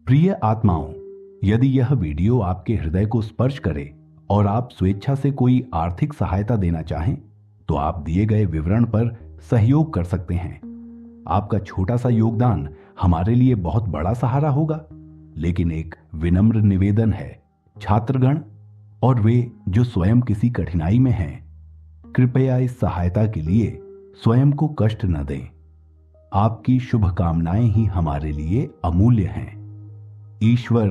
प्रिय आत्माओं, यदि यह वीडियो आपके हृदय को स्पर्श करे और आप स्वेच्छा से कोई आर्थिक सहायता देना चाहें तो आप दिए गए विवरण पर सहयोग कर सकते हैं। आपका छोटा सा योगदान हमारे लिए बहुत बड़ा सहारा होगा। लेकिन एक विनम्र निवेदन है, छात्रगण और वे जो स्वयं किसी कठिनाई में हैं, कृपया इस सहायता के लिए स्वयं को कष्ट न दें। आपकी शुभकामनाएं ही हमारे लिए अमूल्य हैं। ईश्वर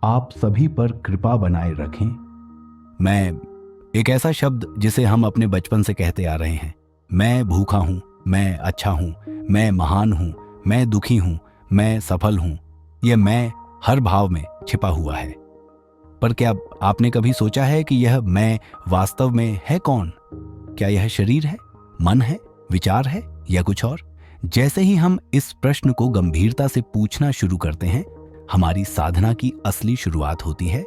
आप सभी पर कृपा बनाए रखें। मैं एक ऐसा शब्द जिसे हम अपने बचपन से कहते आ रहे हैं, मैं भूखा हूं, मैं अच्छा हूं, मैं महान हूं, मैं दुखी हूं, मैं सफल हूं, यह मैं हर भाव में छिपा हुआ है। पर क्या आपने कभी सोचा है कि यह मैं वास्तव में है कौन? क्या यह शरीर है, मन है, विचार है या कुछ और? जैसे ही हम इस प्रश्न को गंभीरता से पूछना शुरू करते हैं, हमारी साधना की असली शुरुआत होती है।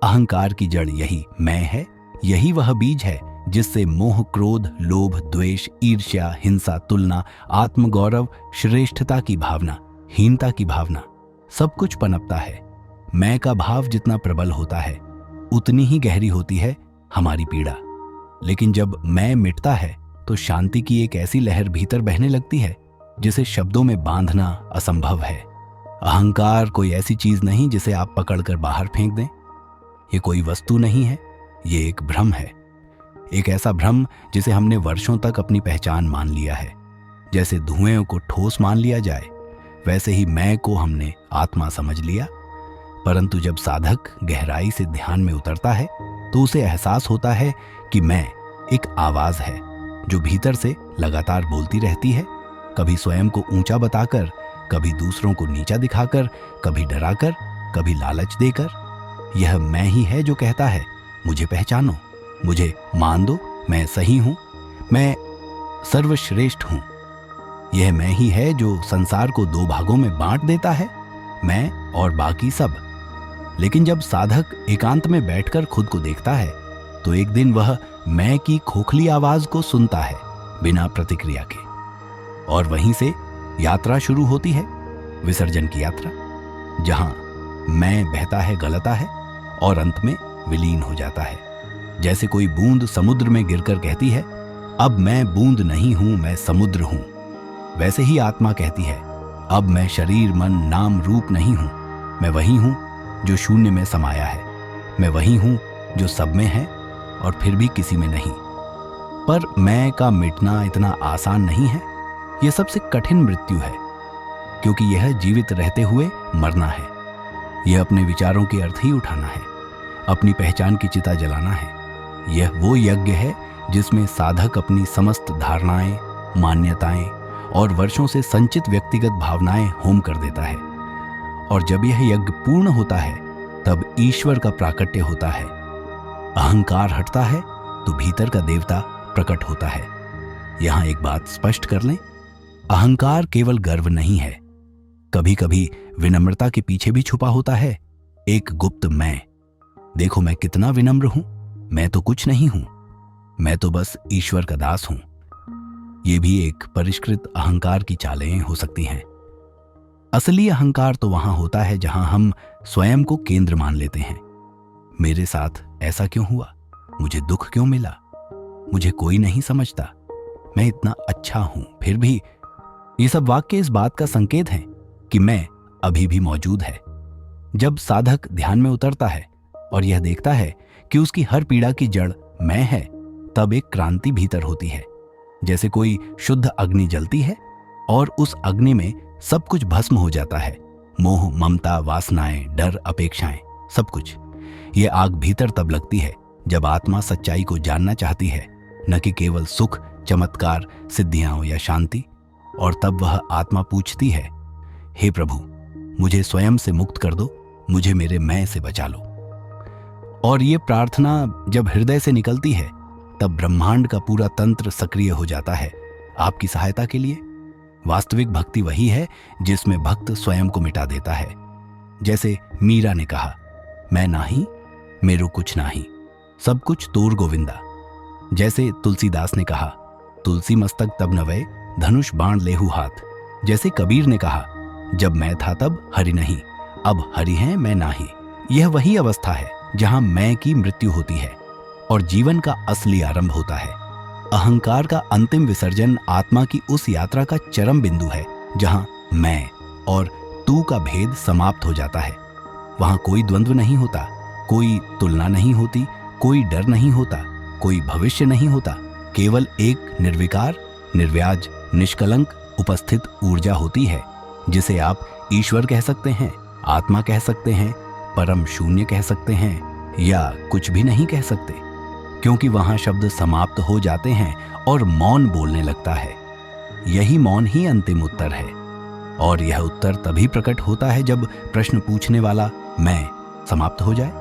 अहंकार की जड़ यही मैं है, यही वह बीज है जिससे मोह, क्रोध, लोभ, द्वेष, ईर्ष्या, हिंसा, तुलना, आत्मगौरव, श्रेष्ठता की भावना, हीनता की भावना, सब कुछ पनपता है। मैं का भाव जितना प्रबल होता है उतनी ही गहरी होती है हमारी पीड़ा। लेकिन जब मैं मिटता है तो शांति की एक ऐसी लहर भीतर बहने लगती है जिसे शब्दों में बांधना असंभव है। अहंकार कोई ऐसी चीज नहीं जिसे आप पकड़कर बाहर फेंक दें। ये कोई वस्तु नहीं है, ये एक भ्रम है। एक ऐसा भ्रम जिसे हमने वर्षों तक अपनी पहचान मान लिया है। जैसे धुएं को ठोस मान लिया जाए, वैसे ही मैं को हमने आत्मा समझ लिया। परंतु जब साधक गहराई से ध्यान में उतरता है तो उसे एहसास होता है कि मैं एक आवाज है जो भीतर से लगातार बोलती रहती है, कभी स्वयं को ऊंचा बताकर, कभी दूसरों को नीचा दिखाकर, कभी डराकर, कभी लालच देकर। यह मैं ही है जो कहता है, मुझे पहचानो, मुझे मान दो, मैं सही हूं, मैं सर्वश्रेष्ठ हूं। यह मैं ही है जो संसार को दो भागों में बांट देता है, मैं और बाकी सब। लेकिन जब साधक एकांत में बैठकर खुद को देखता है तो एक दिन वह मैं की खोखली आवाज को सुनता है, बिना प्रतिक्रिया के। और वहीं से यात्रा शुरू होती है, विसर्जन की यात्रा, जहां मैं बहता है, गलता है और अंत में विलीन हो जाता है। जैसे कोई बूंद समुद्र में गिरकर कहती है, अब मैं बूंद नहीं हूं, मैं समुद्र हूं। वैसे ही आत्मा कहती है, अब मैं शरीर, मन, नाम, रूप नहीं हूं, मैं वही हूं जो शून्य में समाया है। मैं वही हूं जो सब में है और फिर भी किसी में नहीं। पर मैं का मिटना इतना आसान नहीं है। यह सबसे कठिन मृत्यु है, क्योंकि यह जीवित रहते हुए मरना है। यह अपने विचारों के अर्थ ही उठाना है, अपनी पहचान की चिता जलाना है। यह वो यज्ञ है जिसमें साधक अपनी समस्त धारणाएं, मान्यताएं और वर्षों से संचित व्यक्तिगत भावनाएं होम कर देता है। और जब यह यज्ञ पूर्ण होता है तब ईश्वर का प्राकट्य होता है। अहंकार हटता है तो भीतर का देवता प्रकट होता है। यहां एक बात स्पष्ट कर लें, अहंकार केवल गर्व नहीं है, कभी कभी विनम्रता के पीछे भी छुपा होता है एक गुप्त मैं। देखो मैं कितना विनम्र हूं, मैं तो कुछ नहीं हूं, मैं तो बस ईश्वर का दास हूं। ये भी एक परिष्कृत अहंकार की चालें हो सकती हैं। असली अहंकार तो वहां होता है जहां हम स्वयं को केंद्र मान लेते हैं। मेरे साथ ऐसा क्यों हुआ, मुझे दुख क्यों मिला, मुझे कोई नहीं समझता, मैं इतना अच्छा हूं फिर भी। ये सब वाक्य इस बात का संकेत हैं कि मैं अभी भी मौजूद है। जब साधक ध्यान में उतरता है और यह देखता है कि उसकी हर पीड़ा की जड़ मैं है, तब एक क्रांति भीतर होती है। जैसे कोई शुद्ध अग्नि जलती है और उस अग्नि में सब कुछ भस्म हो जाता है, मोह, ममता, वासनाएं, डर, अपेक्षाएं, सब कुछ। ये आग भीतर तब लगती है जब आत्मा सच्चाई को जानना चाहती है, न कि केवल सुख, चमत्कार, सिद्धियां या शांति। और तब वह आत्मा पूछती है, हे प्रभु, मुझे स्वयं से मुक्त कर दो, मुझे मेरे मैं से बचा लो। और ये प्रार्थना जब हृदय से निकलती है तब ब्रह्मांड का पूरा तंत्र सक्रिय हो जाता है आपकी सहायता के लिए। वास्तविक भक्ति वही है जिसमें भक्त स्वयं को मिटा देता है। जैसे मीरा ने कहा, मैं नाही मेरो कुछ नाही, सब कुछ तोर गोविंदा। जैसे तुलसीदास ने कहा, तुलसी मस्तक तब नवै, धनुष बाण लेहु हाथ। जैसे कबीर ने कहा, जब मैं था तब हरि नहीं, अब हरि हैं मैं नाही। यह वही अवस्था है जहां मैं की मृत्यु होती है और जीवन का असली आरंभ होता है। अहंकार का अंतिम विसर्जन आत्मा की उस यात्रा का चरम बिंदु है जहां मैं और तू का भेद समाप्त हो जाता है। वहां कोई द्वंद्व नहीं होता, कोई तुलना नहीं होती, कोई डर नहीं होता, कोई भविष्य नहीं होता। केवल एक निर्विकार, निर्व्याज, निष्कलंक उपस्थित ऊर्जा होती है जिसे आप ईश्वर कह सकते हैं, आत्मा कह सकते हैं, परम शून्य कह सकते हैं या कुछ भी नहीं कह सकते, क्योंकि वहां शब्द समाप्त हो जाते हैं और मौन बोलने लगता है। यही मौन ही अंतिम उत्तर है और यह उत्तर तभी प्रकट होता है जब प्रश्न पूछने वाला मैं समाप्त हो जाए।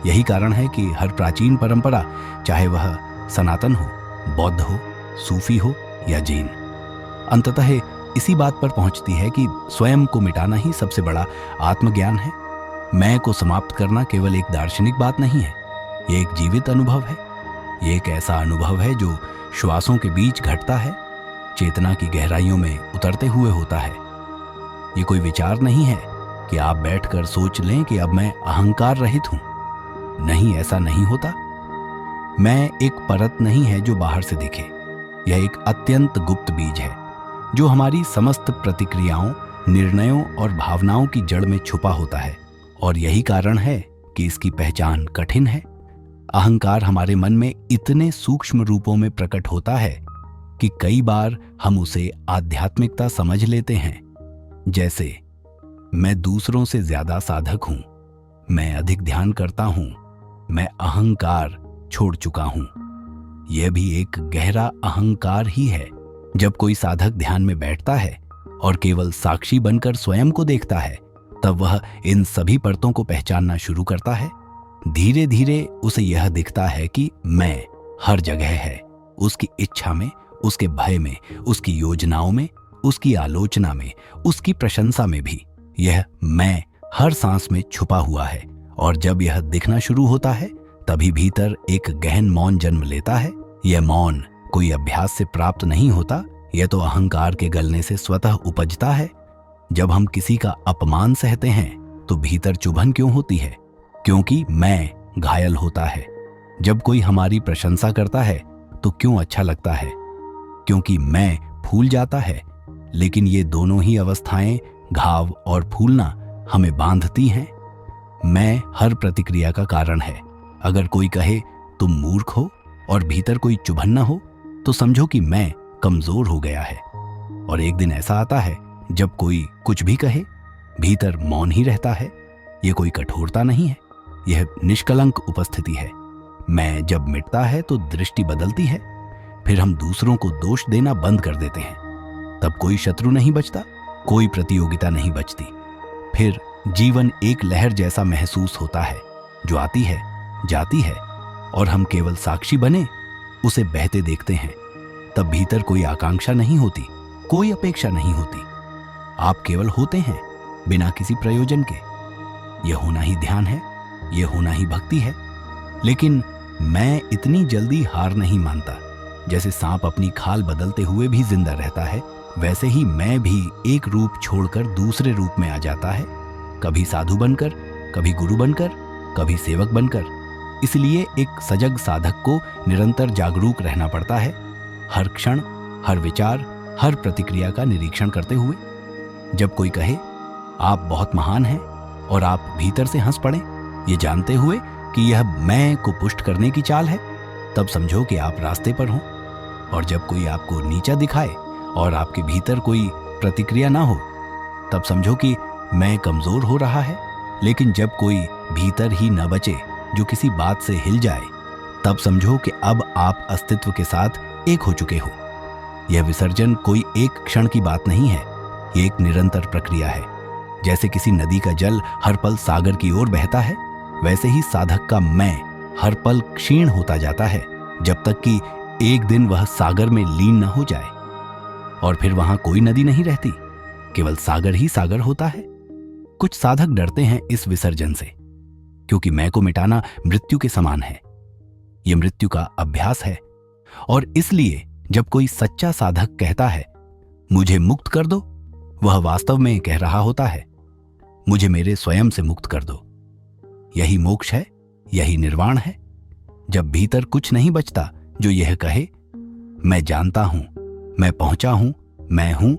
यही कारण है कि हर प्राचीन परंपरा, चाहे वह सनातन हो, बौद्ध हो, सूफी हो या जैन, अंततः इसी बात पर पहुंचती है कि स्वयं को मिटाना ही सबसे बड़ा आत्मज्ञान है। मैं को समाप्त करना केवल एक दार्शनिक बात नहीं है, ये एक जीवित अनुभव है। ये एक ऐसा अनुभव है जो श्वासों के बीच घटता है, चेतना की गहराइयों में उतरते हुए होता है। ये कोई विचार नहीं है कि आप बैठकर सोच लें कि अब मैं अहंकार रहित हूं। नहीं, ऐसा नहीं होता। मैं एक परत नहीं है जो बाहर से दिखे। यह एक अत्यंत गुप्त बीज है जो हमारी समस्त प्रतिक्रियाओं, निर्णयों और भावनाओं की जड़ में छुपा होता है और यही कारण है कि इसकी पहचान कठिन है। अहंकार हमारे मन में इतने सूक्ष्म रूपों में प्रकट होता है कि कई बार हम उसे आध्यात्मिकता समझ लेते हैं। जैसे मैं दूसरों से ज्यादा साधक हूं, मैं अधिक ध्यान करता हूं, मैं अहंकार छोड़ चुका हूं। यह भी एक गहरा अहंकार ही है। जब कोई साधक ध्यान में बैठता है और केवल साक्षी बनकर स्वयं को देखता है, तब वह इन सभी परतों को पहचानना शुरू करता है। धीरे धीरे उसे यह दिखता है कि मैं हर जगह है, उसकी इच्छा में, उसके भय में, उसकी योजनाओं में, उसकी आलोचना में, उसकी प्रशंसा में भी। यह मैं हर सांस में छुपा हुआ है और जब यह दिखना शुरू होता है तभी भीतर एक गहन मौन जन्म लेता है। यह मौन कोई अभ्यास से प्राप्त नहीं होता, यह तो अहंकार के गलने से स्वतः उपजता है। जब हम किसी का अपमान सहते हैं तो भीतर चुभन क्यों होती है? क्योंकि मैं घायल होता है। जब कोई हमारी प्रशंसा करता है तो क्यों अच्छा लगता है? क्योंकि मैं फूल जाता है। लेकिन ये दोनों ही अवस्थाएं, घाव और फूलना, हमें बांधती हैं। मैं हर प्रतिक्रिया का कारण है। अगर कोई कहे तुम मूर्ख हो और भीतर कोई चुभन न हो तो समझो कि मैं कमजोर हो गया है। और एक दिन ऐसा आता है जब कोई कुछ भी कहे, भीतर मौन ही रहता है। यह कोई कठोरता नहीं है, यह निष्कलंक उपस्थिति है। मैं जब मिटता है तो दृष्टि बदलती है। फिर हम दूसरों को दोष देना बंद कर देते हैं। तब कोई शत्रु नहीं बचता, कोई प्रतियोगिता नहीं बचती। फिर जीवन एक लहर जैसा महसूस होता है जो आती है, जाती है और हम केवल साक्षी बने उसे बहते देखते हैं। तब भीतर कोई आकांक्षा नहीं होती, कोई अपेक्षा नहीं होती। आप केवल होते हैं बिना किसी प्रयोजन के। यह होना ही ध्यान है, यह होना ही भक्ति है। लेकिन मैं इतनी जल्दी हार नहीं मानता। जैसे सांप अपनी खाल बदलते हुए भी जिंदा रहता है, वैसे ही मैं भी एक रूप छोड़कर दूसरे रूप में आ जाता है। कभी साधु बनकर, कभी गुरु बनकर, कभी सेवक बनकर। इसलिए एक सजग साधक को निरंतर जागरूक रहना पड़ता है, हर क्षण, हर विचार, हर प्रतिक्रिया का निरीक्षण करते हुए। जब कोई कहे आप बहुत महान हैं और आप भीतर से हंस पड़े, ये जानते हुए कि यह मैं को पुष्ट करने की चाल है, तब समझो कि आप रास्ते पर हो। और जब कोई आपको नीचा दिखाए और आपके भीतर कोई प्रतिक्रिया ना हो, तब समझो कि मैं कमजोर हो रहा है। लेकिन जब कोई भीतर ही न बचे जो किसी बात से हिल जाए, तब समझो कि अब आप अस्तित्व के साथ एक हो चुके हो। यह विसर्जन कोई एक क्षण की बात नहीं है, यह एक निरंतर प्रक्रिया है। जैसे किसी नदी का जल हर पल सागर की ओर बहता है, वैसे ही साधक का मैं हर पल क्षीण होता जाता है, जब तक कि एक दिन वह सागर में लीन न हो जाए। और फिर वहां कोई नदी नहीं रहती, केवल सागर ही सागर होता है। कुछ साधक डरते हैं इस विसर्जन से, क्योंकि मैं को मिटाना मृत्यु के समान है। यह मृत्यु का अभ्यास है। और इसलिए जब कोई सच्चा साधक कहता है मुझे मुक्त कर दो, वह वास्तव में कह रहा होता है मुझे मेरे स्वयं से मुक्त कर दो। यही मोक्ष है, यही निर्वाण है। जब भीतर कुछ नहीं बचता जो यह कहे मैं जानता हूं, मैं पहुंचा हूं, मैं हूं,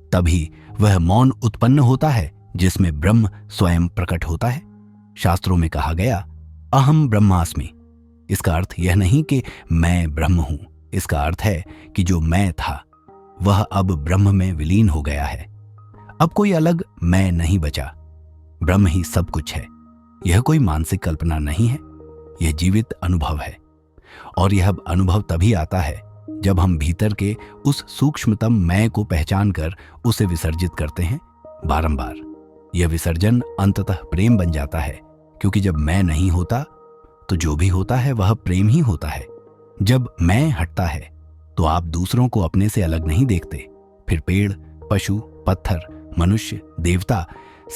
तभी वह मौन उत्पन्न होता है जिसमें ब्रह्म स्वयं प्रकट होता है। शास्त्रों में कहा गया अहम ब्रह्मास्मि। इसका अर्थ यह नहीं कि मैं ब्रह्म हूं, इसका अर्थ है कि जो मैं था वह अब ब्रह्म में विलीन हो गया है। अब कोई अलग मैं नहीं बचा, ब्रह्म ही सब कुछ है। यह कोई मानसिक कल्पना नहीं है, यह जीवित अनुभव है। और यह अनुभव तभी आता है जब हम भीतर के उस सूक्ष्मतम मैं को पहचान कर उसे विसर्जित करते हैं बारंबार। यह विसर्जन अंततः प्रेम बन जाता है, क्योंकि जब मैं नहीं होता तो जो भी होता है वह प्रेम ही होता है। जब मैं हटता है तो आप दूसरों को अपने से अलग नहीं देखते। फिर पेड़, पशु, पत्थर, मनुष्य, देवता,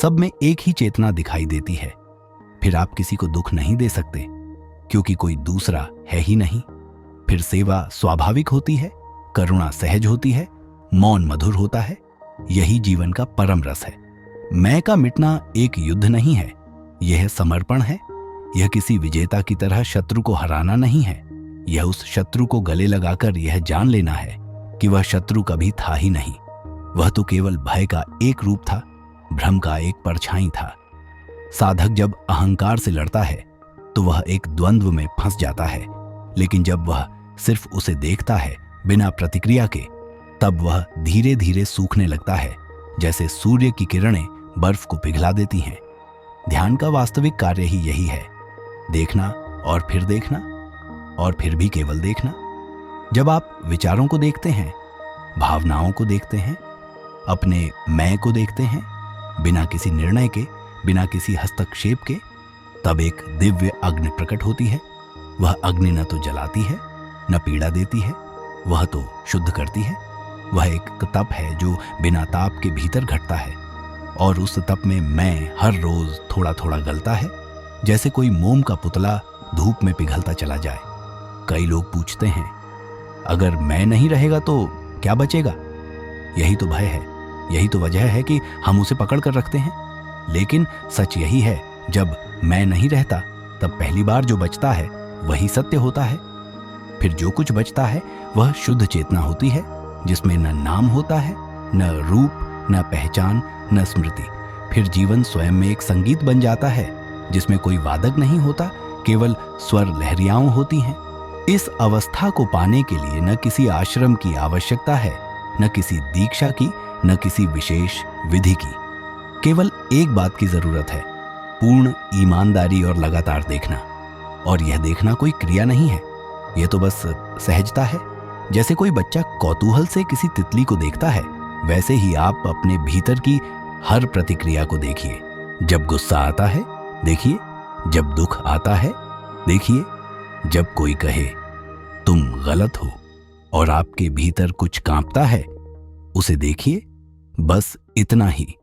सब में एक ही चेतना दिखाई देती है। फिर आप किसी को दुख नहीं दे सकते, क्योंकि कोई दूसरा है ही नहीं। फिर सेवा स्वाभाविक होती है, करुणा सहज होती है, मौन मधुर होता है। यही जीवन का परम रस है। मैं का मिटना एक युद्ध नहीं है, यह समर्पण है। यह किसी विजेता की तरह शत्रु को हराना नहीं है। यह उस शत्रु को गले लगाकर यह जान लेना है कि वह शत्रु कभी था ही नहीं। वह तो केवल भय का एक रूप था, भ्रम का एक परछाई था। साधक जब अहंकार से लड़ता है तो वह एक द्वंद्व में फंस जाता है, लेकिन जब वह सिर्फ उसे देखता है बिना प्रतिक्रिया के, तब वह धीरे धीरे सूखने लगता है, जैसे सूर्य की किरणें बर्फ को पिघला देती हैं। ध्यान का वास्तविक कार्य ही यही है, देखना और फिर देखना और फिर भी केवल देखना। जब आप विचारों को देखते हैं, भावनाओं को देखते हैं, अपने मैं को देखते हैं, बिना किसी निर्णय के, बिना किसी हस्तक्षेप के, तब एक दिव्य अग्नि प्रकट होती है। वह अग्नि न तो जलाती है, न पीड़ा देती है, वह तो शुद्ध करती है। वह एक तप है जो बिना ताप के भीतर घटता है, और उस तप में मैं हर रोज थोड़ा थोड़ा गलता है, जैसे कोई मोम का पुतला धूप में पिघलता चला जाए। कई लोग पूछते हैं, अगर मैं नहीं रहेगा तो क्या बचेगा? यही तो भय है, यही तो वजह है कि हम उसे पकड़ कर रखते हैं। लेकिन सच यही है, जब मैं नहीं रहता तब पहली बार जो बचता है वही सत्य होता है। फिर जो कुछ बचता है वह शुद्ध चेतना होती है, जिसमें न नाम होता है, न रूप, न पहचान, न स्मृति। फिर जीवन स्वयं में एक संगीत बन जाता है, जिसमें कोई वादक नहीं होता, केवल स्वर लहरियाओं होती हैं। इस अवस्था को पाने के लिए न किसी आश्रम की आवश्यकता है, न किसी दीक्षा की, न किसी विशेष विधि की। केवल एक बात की जरूरत है, पूर्ण ईमानदारी और लगातार देखना। और यह देखना कोई क्रिया नहीं है, यह तो बस सहजता है। जैसे कोई बच्चा कौतूहल से किसी तितली को देखता है, वैसे ही आप अपने भीतर की हर प्रतिक्रिया को देखिए। जब गुस्सा आता है देखिए, जब दुख आता है देखिए, जब कोई कहे तुम गलत हो और आपके भीतर कुछ कांपता है उसे देखिए। बस इतना ही।